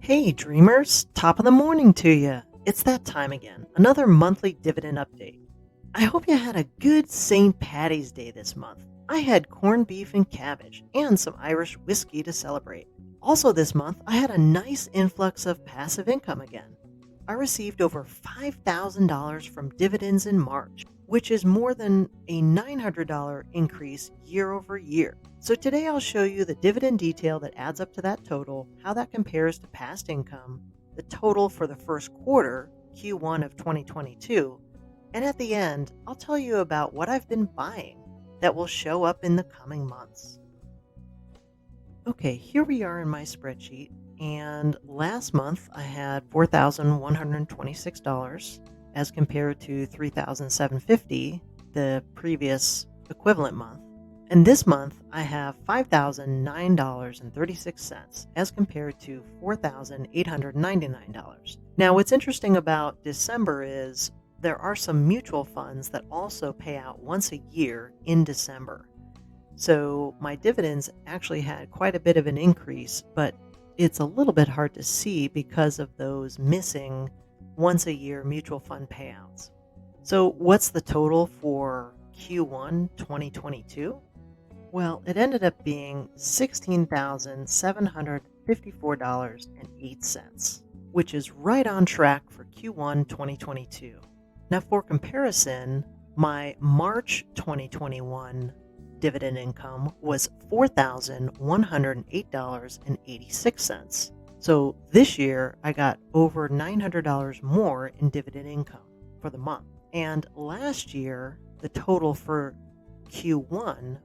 Hey, dreamers, top of the morning to you. It's that time again, another monthly dividend update. I hope you had a good St. Patty's Day this month. I had corned beef and cabbage and some Irish whiskey to celebrate. Also, this month, I had a nice influx of passive income again. I received over $5,000 from dividends in March, which is more than a $900 increase year over year. So, today I'll show you the dividend detail that adds up to that total, how that compares to past income, the total for the first quarter, Q1 of 2022, and at the end, I'll tell you about what I've been buying that will show up in the coming months. Okay, here we are in my spreadsheet. And last month I had $4,126 as compared to $3,750 the previous equivalent month. And this month I have $5,009.36 as compared to $4,899. Now, what's interesting about December is there are some mutual funds that also pay out once a year in December. So my dividends actually had quite a bit of an increase, but it's a little bit hard to see because of those missing once a year mutual fund payouts. So what's the total for Q1 2022? Well, it ended up being $16,754.08, which is right on track for Q1 2022. Now, for comparison, my March 2021 dividend income was $4,108.86. So this year, I got over $900 more in dividend income for the month. And last year, the total for Q1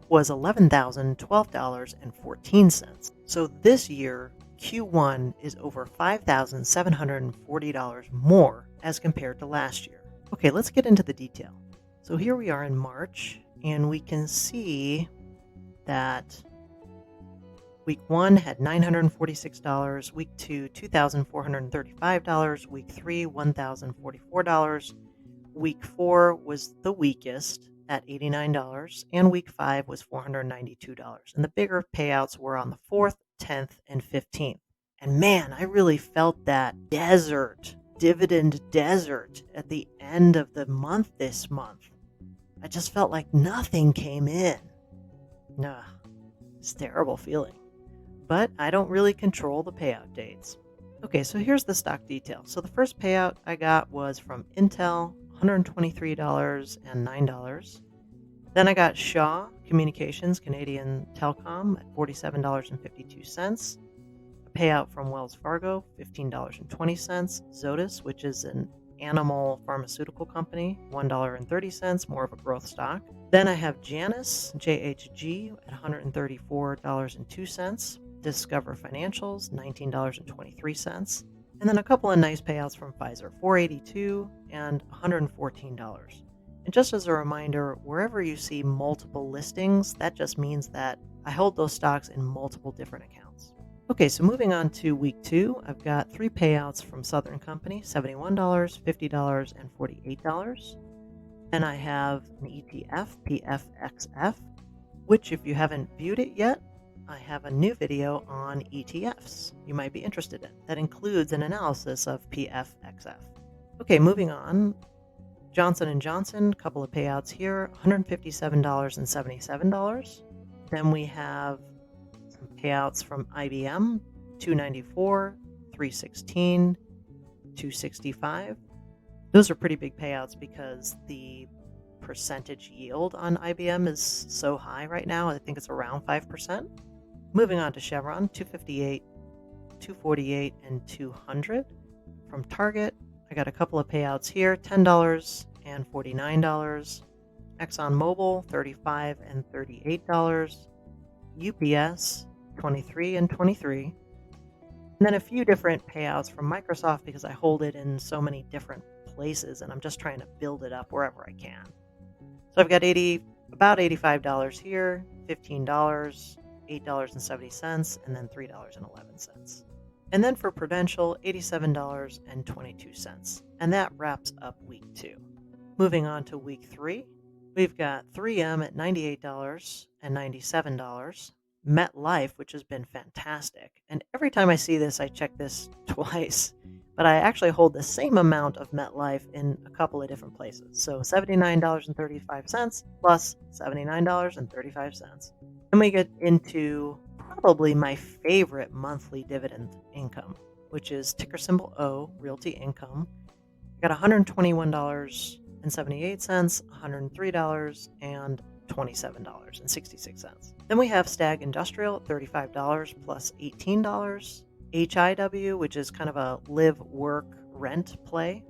was $11,012.14. So this year, Q1 is over $5,740 more as compared to last year. Okay, let's get into the detail. So here we are in March, and we can see that week 1 had $946, week 2, $2,435, week 3, $1,044, week 4 was the weakest at $89, and week 5 was $492. And the bigger payouts were on the 4th, 10th, and 15th. And man, I really felt that dividend desert at the end of the month this month. I just felt like nothing came in. Nah, it's a terrible feeling. But I don't really control the payout dates. Okay, so here's the stock detail. So the first payout I got was from Intel, $123.09. Then I got Shaw Communications, Canadian Telecom at $47.52. A payout from Wells Fargo, $15.20. Zoetis, which is an animal pharmaceutical company, $1.30, more of a growth stock. Then I have Janus, JHG at $134.02. Discover Financials, $19.23. And then a couple of nice payouts from Pfizer, $482 and $114. And just as a reminder, wherever you see multiple listings, that just means that I hold those stocks in multiple different accounts. Okay, so moving on to week 2, I've got 3 payouts from Southern Company, $71, $50, and $48. Then I have an ETF, PFXF, which if you haven't viewed it yet, I have a new video on ETFs you might be interested in that includes an analysis of PFXF. Okay, moving on. Johnson & Johnson, couple of payouts here, $157.77. Then we have some payouts from IBM, $294, $316, $265. Those are pretty big payouts because the percentage yield on IBM is so high right now. I think it's around 5%. Moving on to Chevron, $258, $248, and $200. From Target, I got a couple of payouts here, $10 and $49. ExxonMobil, $35 and $38. UPS, $23 and $23. And then a few different payouts from Microsoft because I hold it in so many different places and I'm just trying to build it up wherever I can. So I've got about $85 here, $15, $8.70, and then $3.11. And then for Prudential, $87.22. And that wraps up week 2. Moving on to week 3, we've got 3M at $98 and $97. MetLife, which has been fantastic. And every time I see this, I check this twice. But I actually hold the same amount of MetLife in a couple of different places. So $79.35 plus $79.35. Then we get into probably my favorite monthly dividend income, which is ticker symbol O, Realty Income. Got $121.78, $103, and $27.66. Then we have Stag Industrial at $35 plus $18. HIW, which is kind of a live, work, rent play,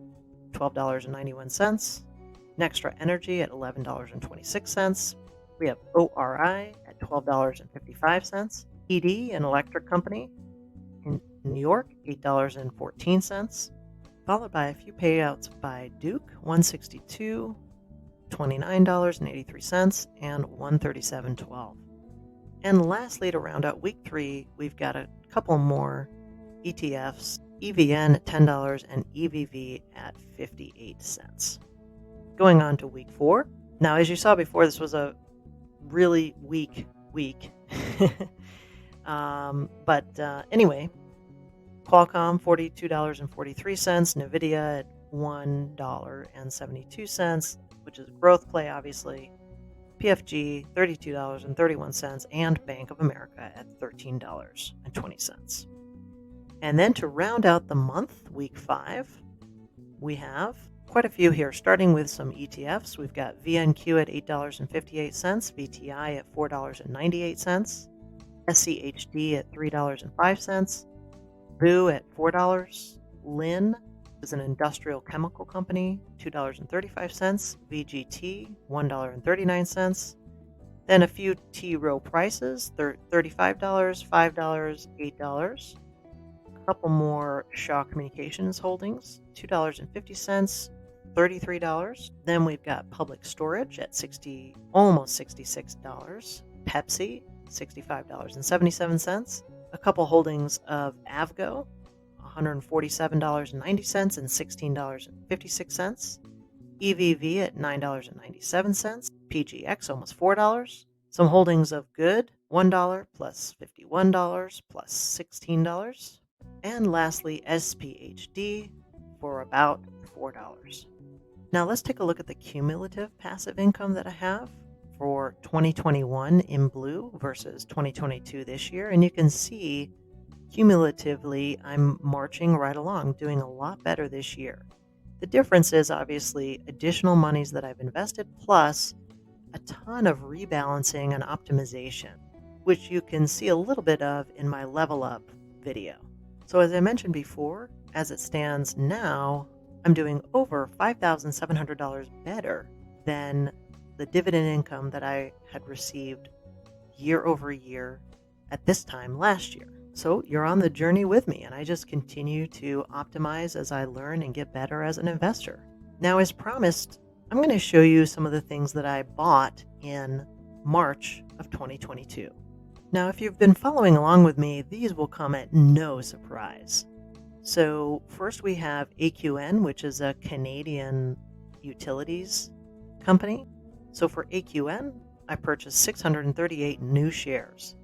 $12.91. Nextra Energy at $11.26. We have ORI at $12.55. ED, an electric company in New York, $8.14. Followed by a few payouts by Duke, $162, $29.83, and $137.12. And lastly, to round out week 3, we've got a couple more ETFs, EVN at $10 and EVV at 58 cents. Going on to week 4. Now, as you saw before, this was a really weak week. Anyway, Qualcomm, $42.43, NVIDIA at $1.72, which is a growth play, obviously. PFG, $32.31, and Bank of America at $13.20. And then to round out the month, week 5, we have quite a few here, starting with some ETFs. We've got VNQ at $8.58, VTI at $4.98, SCHD at $3.05, VU at $4, Lin is an industrial chemical company, $2.35, VGT, $1.39. Then a few T-row prices, $35, $5, $8. A couple more Shaw Communications holdings, $2.50, $33. Then we've got Public Storage at almost $66. Pepsi, $65.77. A couple holdings of Avgo, $147.90 and $16.56. EVV at $9.97. PGX almost $4. Some holdings of Good, $1 plus $51 plus $16. And lastly, SPHD for about $4. Now let's take a look at the cumulative passive income that I have for 2021 in blue versus 2022 this year. And you can see cumulatively, I'm marching right along, doing a lot better this year. The difference is obviously additional monies that I've invested, plus a ton of rebalancing and optimization, which you can see a little bit of in my level up video. So as I mentioned before, as it stands now, I'm doing over $5,700 better than the dividend income that I had received year over year at this time last year. So you're on the journey with me, and I just continue to optimize as I learn and get better as an investor. Now, as promised, I'm going to show you some of the things that I bought in March of 2022. Now, if you've been following along with me, these will come at no surprise. So first we have AQN, which is a Canadian utilities company. So for AQN, I purchased 638 new shares.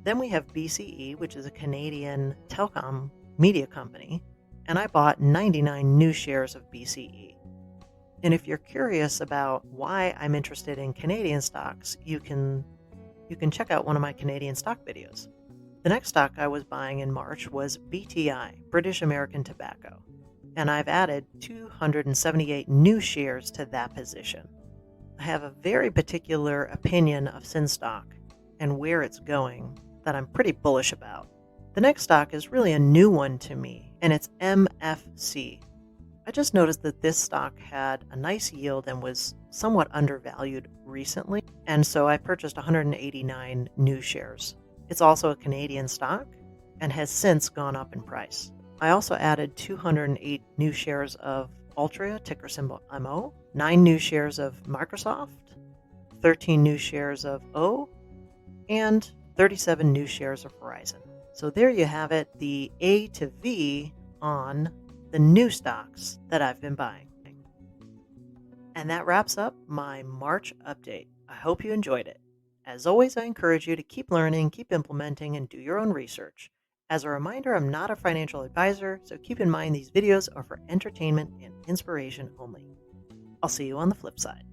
Then we have BCE, which is a Canadian telecom media company, and I bought 99 new shares of BCE. And if you're curious about why I'm interested in Canadian stocks, you can check out one of my Canadian stock videos. The next stock I was buying in March was BTI, British American Tobacco, and I've added 278 new shares to that position. I have a very particular opinion of Sinstock and where it's going that I'm pretty bullish about. The next stock is really a new one to me, and it's MFC. I just noticed that this stock had a nice yield and was somewhat undervalued recently, and so I purchased 189 new shares. It's also a Canadian stock and has since gone up in price. I also added 208 new shares of Altria, ticker symbol MO, 9 new shares of Microsoft, 13 new shares of O, and 37 new shares of Verizon. So there you have it, the A to V on the new stocks that I've been buying. And that wraps up my March update. I hope you enjoyed it. As always, I encourage you to keep learning, keep implementing, and do your own research. As a reminder, I'm not a financial advisor, so keep in mind these videos are for entertainment and inspiration only. I'll see you on the flip side.